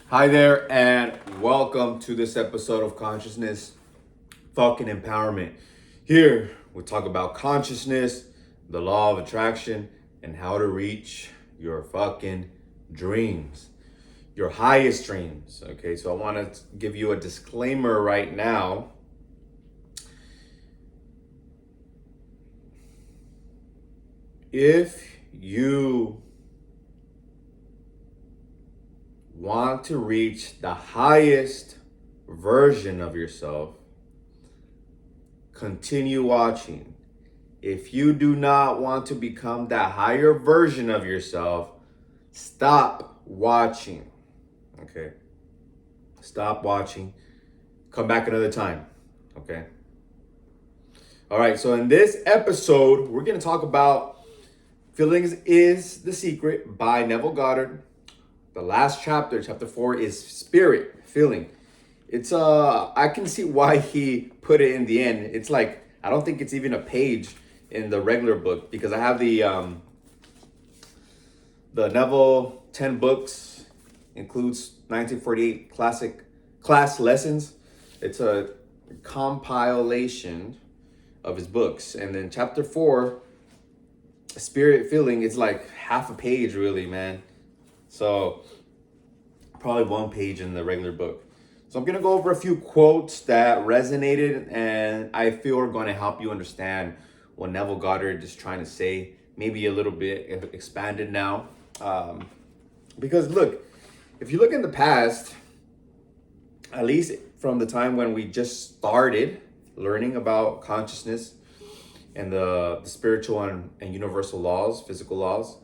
Hi there, and welcome to this episode of Consciousness Fucking Empowerment. Here, we talk about consciousness, the law of attraction, and how to reach your fucking dreams, your highest dreams. Okay, so I want to give you a disclaimer right now. If you want to reach the highest version of yourself, continue watching. If you do not want to become that higher version of yourself, stop watching. Okay? Stop watching. Come back another time. Okay? All right, so in this episode, we're going to talk about Feelings is the Secret by Neville Goddard. The last chapter, chapter 4, is spirit, feeling. It's I can see why he put it in the end. It's like I don't think it's even a page in the regular book because I have the Neville 10 books, includes 1948 classic class lessons. It's a compilation of his books, and then chapter 4, spirit feeling, it's like half a page really, man. So probably one page in the regular book. So I'm going to go over a few quotes that resonated and I feel are going to help you understand what Neville Goddard is trying to say, maybe a little bit expanded now. Because look, if you look in the past, at least from the time when we just started learning about consciousness and the spiritual and universal laws, physical laws,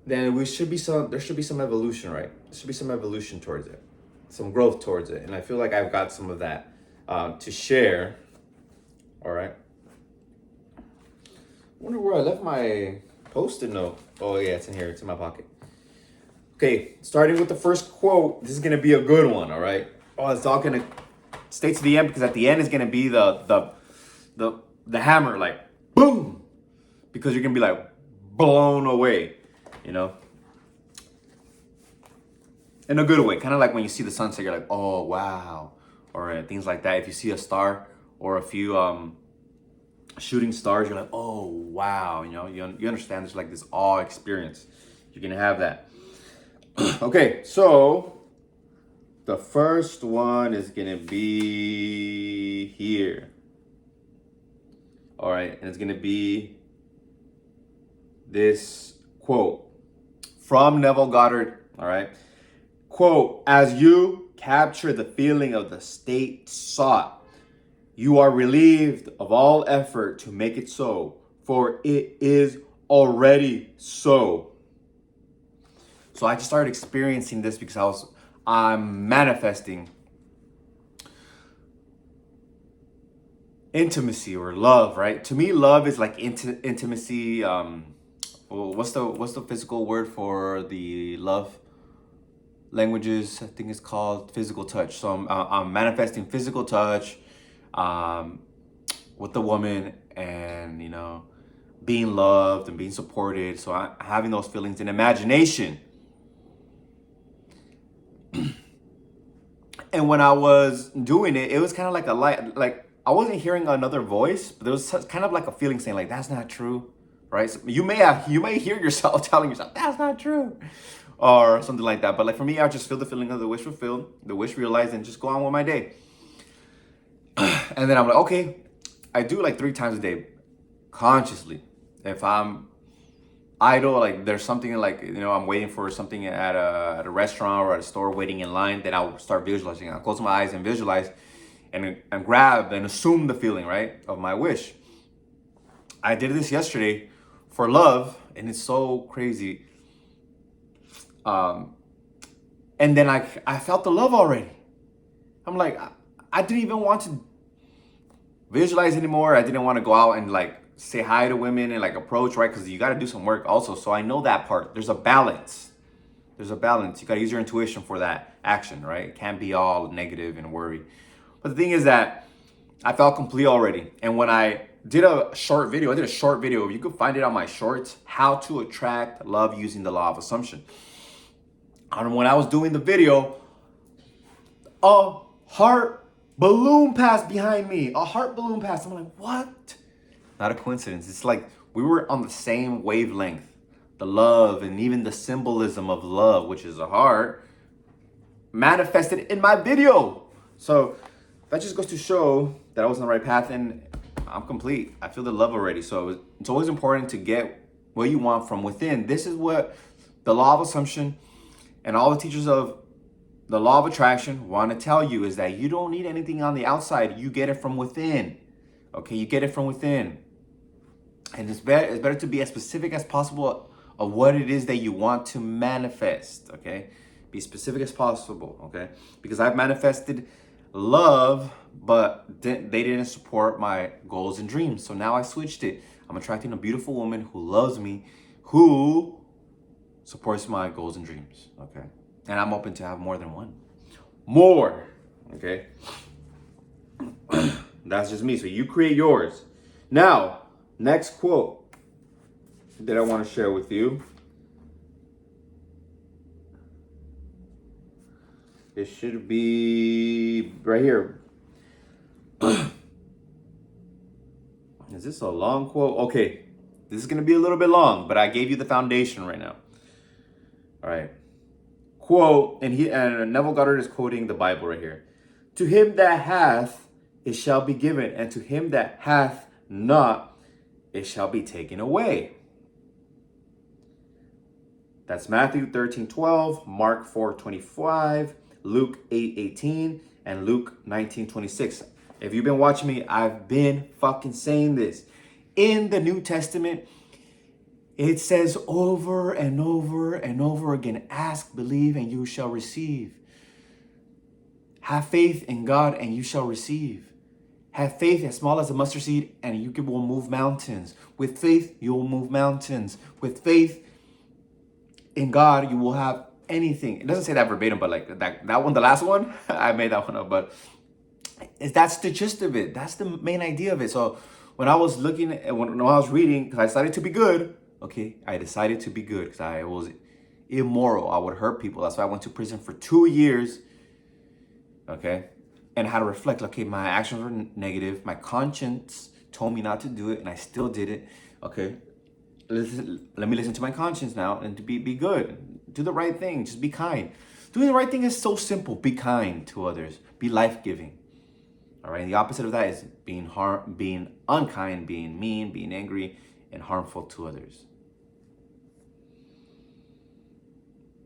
then there should be some evolution, right? There should be some evolution towards it, some growth towards it. And I feel like I've got some of that to share. All right. I wonder where I left my Post-it note. Oh yeah, it's in here. It's in my pocket. Okay, starting with the first quote. This is gonna be a good one. All right. Oh, it's all gonna stay to the end because at the end is gonna be the hammer, like boom, because you're gonna be like blown away, you know, in a good way. Kind of like when you see the sunset, you're like, oh wow, or things like that. If you see a star or a few shooting stars, you're like, oh wow, you know, you understand. There's like this awe experience. You're gonna have that. Okay, so the first one is gonna be here. All right, and it's gonna be this quote from Neville Goddard. All right, quote: "As you capture the feeling of the state sought, you are relieved of all effort to make it so, for it is already so." So I just started experiencing this because I'm manifesting intimacy or love, right? To me, love is like intimacy. What's the physical word for the love languages? I think it's called physical touch. So I'm manifesting physical touch with the woman, and you know, being loved and being supported. So I'm having those feelings in imagination. And when I was doing it, it was kind of like a light, like I wasn't hearing another voice, but there was kind of like a feeling saying like, that's not true, right? So you may hear yourself telling yourself, that's not true, or something like that. But like for me, I just feel the feeling of the wish fulfilled, the wish realized, and just go on with my day. And then I'm like, okay, I do like 3 times a day, consciously. If I'm idle, like there's something like, you know, I'm waiting for something at a restaurant or at a store, waiting in line, then I'll start visualizing. I'll close my eyes and visualize and grab and assume the feeling, right, of my wish. I did this yesterday for love, and it's so crazy. And then I felt the love already. I'm like, I didn't even want to visualize anymore. I didn't want to go out and like say hi to women and like approach, right? Because you got to do some work also. So I know that part. There's a balance. You got to use your intuition for that action, right? It can't be all negative and worry. But the thing is that I felt complete already. And when I did a short video, you could find it on my shorts, how to attract love using the law of assumption. And when I was doing the video, a heart balloon passed behind me. A heart balloon passed. I'm like, what? Not a coincidence. It's like we were on the same wavelength. The love and even the symbolism of love, which is a heart, manifested in my video. So that just goes to show that I was on the right path, and I'm complete. I feel the love already. So it's always important to get what you want from within. This is what the law of assumption and all the teachers of the law of attraction want to tell you, is that you don't need anything on the outside. You get it from within. Okay, you get it from within. And it's better to be as specific as possible of what it is that you want to manifest. Okay, be specific as possible. Okay, because I've manifested love, but they didn't support my goals and dreams. So now I switched it. I'm attracting a beautiful woman who loves me, who supports my goals and dreams. Okay, and I'm open to have more than one. More. Okay, that's just me. So you create yours. Now, next quote that I want to share with you. It should be right here. Is this a long quote? Okay, this is going to be a little bit long, but I gave you the foundation right now. All right. Quote, and Neville Goddard is quoting the Bible right here. To him that hath, it shall be given, and to him that hath not, it shall be taken away. That's Matthew 13:12, Mark 4:25, Luke 8:18, and Luke 19:26. If you've been watching me, I've been fucking saying this. In the New Testament, it says over and over and over again, ask, believe, and you shall receive. Have faith in God and you shall receive. Have faith as small as a mustard seed and you will move mountains. With faith, you will move mountains. With faith in God, you will have anything. It doesn't say that verbatim, but like that one, the last one, I made that one up, but that's the gist of it. That's the main idea of it. So when I was looking at, when I was reading, because I decided to be good, okay, I decided to be good because I was immoral. I would hurt people. That's why I went to prison for 2 years, okay, and how to reflect. Okay, my actions were negative. My conscience told me not to do it, and I still did it. Okay, let me listen to my conscience now and to be good. Do the right thing. Just be kind. Doing the right thing is so simple. Be kind to others. Be life-giving. All right. And the opposite of that is being unkind, being mean, being angry, and harmful to others.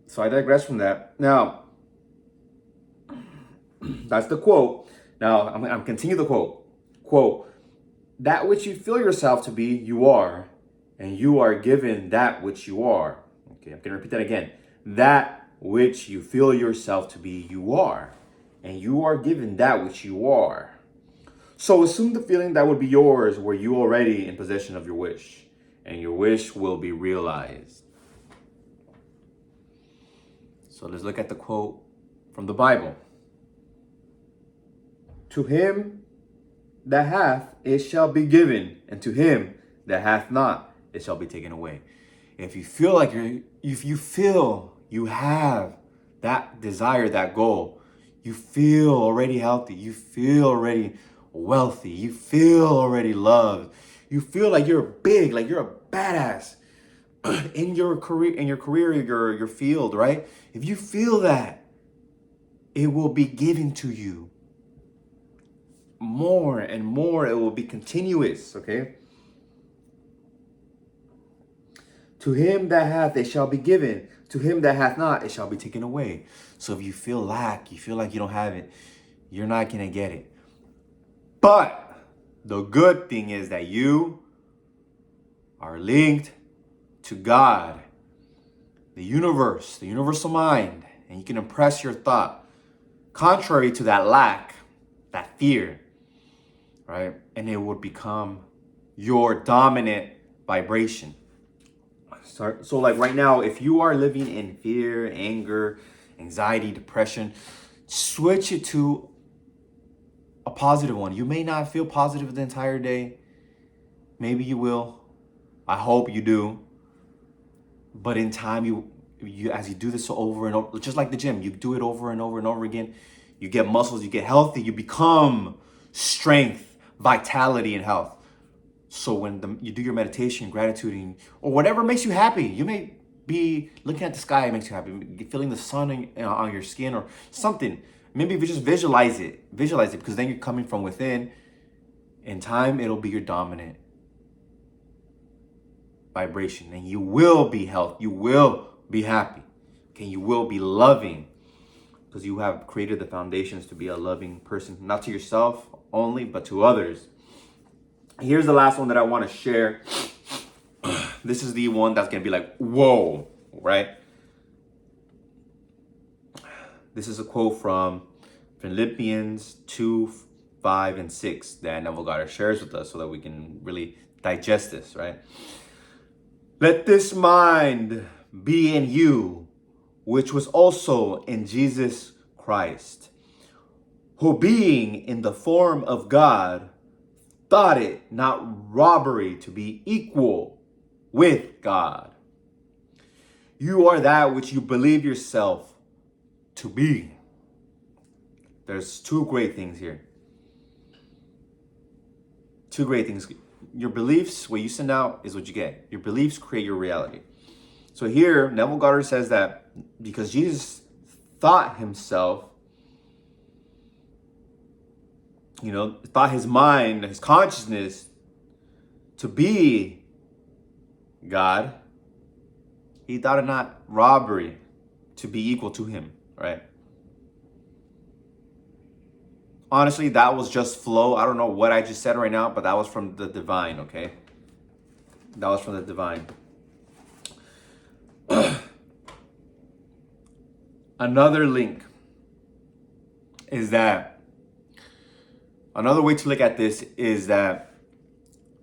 So I digress from that. Now, that's the quote. Now I'm continue the quote. Quote: that which you feel yourself to be, you are, and you are given that which you are. Okay, I'm gonna repeat that again. That which you feel yourself to be, you are, and you are given that which you are. So assume the feeling that would be yours were you already in possession of your wish, and your wish will be realized. So let's look at the quote from the Bible. To him that hath, it shall be given, and to him that hath not, it shall be taken away. If you feel you have that desire, that goal, you feel already healthy, you feel already wealthy, you feel already loved, you feel like you're big, like you're a badass in your career, your field, right? If you feel that, it will be given to you more and more. It will be continuous, okay? To him that hath, it shall be given. To him that hath not, it shall be taken away. So if you feel lack, you feel like you don't have it, you're not going to get it. But the good thing is that you are linked to God, the universe, the universal mind, and you can impress your thought contrary to that lack, that fear, right? And it would become your dominant vibration. So like right now, if you are living in fear, anger, anxiety, depression, switch it to a positive one. You may not feel positive the entire day. Maybe you will. I hope you do. But in time, as you do this over and over, just like the gym, you do it over and over and over again, you get muscles, you get healthy, you become strength, vitality, and health. So when you do your meditation, gratitude, or whatever makes you happy, you may be looking at the sky, it makes you happy, feeling the sun on your skin or something. Maybe if you just visualize it, because then you're coming from within. In time, it'll be your dominant vibration, and you will be healthy, you will be happy, okay? You will be loving, because you have created the foundations to be a loving person, not to yourself only, but to others. Here's the last one that I want to share. This is the one that's going to be like, whoa, right? This is a quote from Philippians 2, 5, and 6 that Neville Goddard shares with us so that we can really digest this, right? Let this mind be in you, which was also in Jesus Christ, who being in the form of God, thought it not robbery to be equal with God. You are that which you believe yourself to be. There's two great things here. Two great things. Your beliefs, what you send out is what you get. Your beliefs create your reality. So here, Neville Goddard says that because Jesus thought himself, thought his mind, his consciousness to be God, he thought it not robbery to be equal to him, right? Honestly, that was just flow. I don't know what I just said right now, but that was from the divine, okay? That was from the divine. Another link is that, another way to look at this is that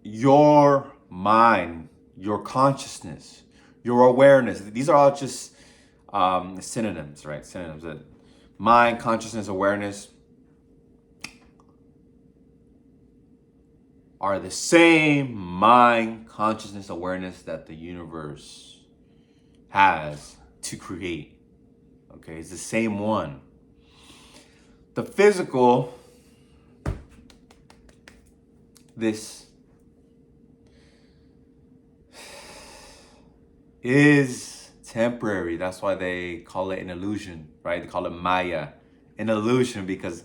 your mind, your consciousness, your awareness, these are all just synonyms, right? Synonyms. That mind, consciousness, awareness are the same mind, consciousness, awareness that the universe has to create. Okay, it's the same one. The physical, this is temporary. That's why they call it an illusion, right? They call it Maya, an illusion, because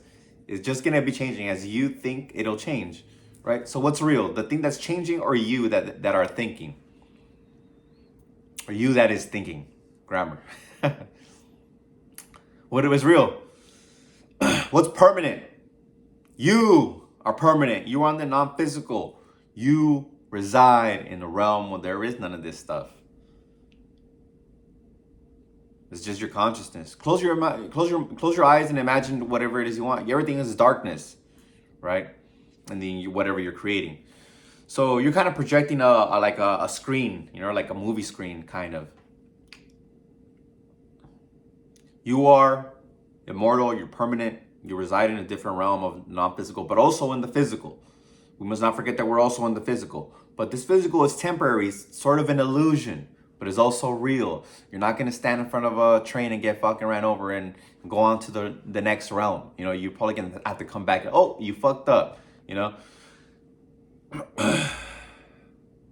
it's just gonna be changing as you think it'll change, right? So what's real? The thing that's changing, or you that are thinking? Or you that is thinking? Grammar. What was real? What's permanent? You are permanent. You are on the non-physical. You reside in a realm where there is none of this stuff. It's just your consciousness. Close your eyes and imagine whatever it is you want. Everything is darkness, right? And then whatever you're creating. So you're kind of projecting a screen, like a movie screen, kind of. You are immortal. You're permanent. You reside in a different realm of non-physical, but also in the physical. We must not forget that we're also in the physical. But this physical is temporary, sort of an illusion, but it's also real. You're not going to stand in front of a train and get fucking ran over and go on to the next realm. You're probably going to have to come back and, oh, you fucked up,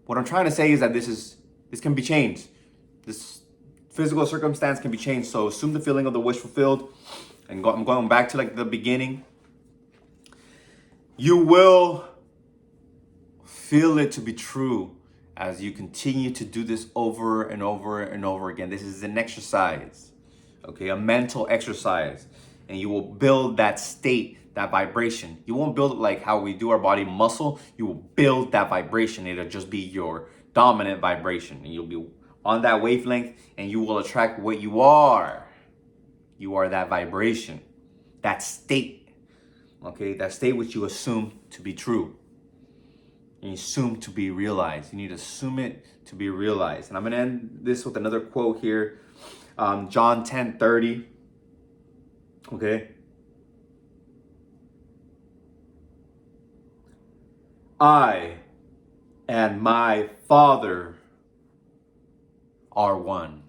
What I'm trying to say is that this can be changed. This physical circumstance can be changed. So assume the feeling of the wish fulfilled. And I'm going back to like the beginning. You will feel it to be true as you continue to do this over and over and over again. This is an exercise, okay? A mental exercise. And you will build that state, that vibration. You won't build it like how we do our body muscle. You will build that vibration. It'll just be your dominant vibration. And you'll be on that wavelength and you will attract what you are. You are that vibration, that state, okay? That state which you assume to be true. And you assume to be realized. You need to assume it to be realized. And I'm gonna end this with another quote here. John 10:30, okay? I and my Father are one.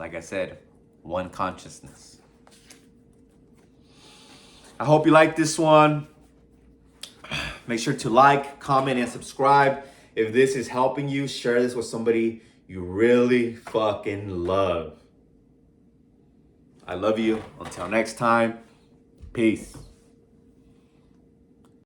like I said, one consciousness. I hope you like this one. Make sure to like, comment, and subscribe. If this is helping you, share this with somebody you really fucking love. I love you. Until next time, peace.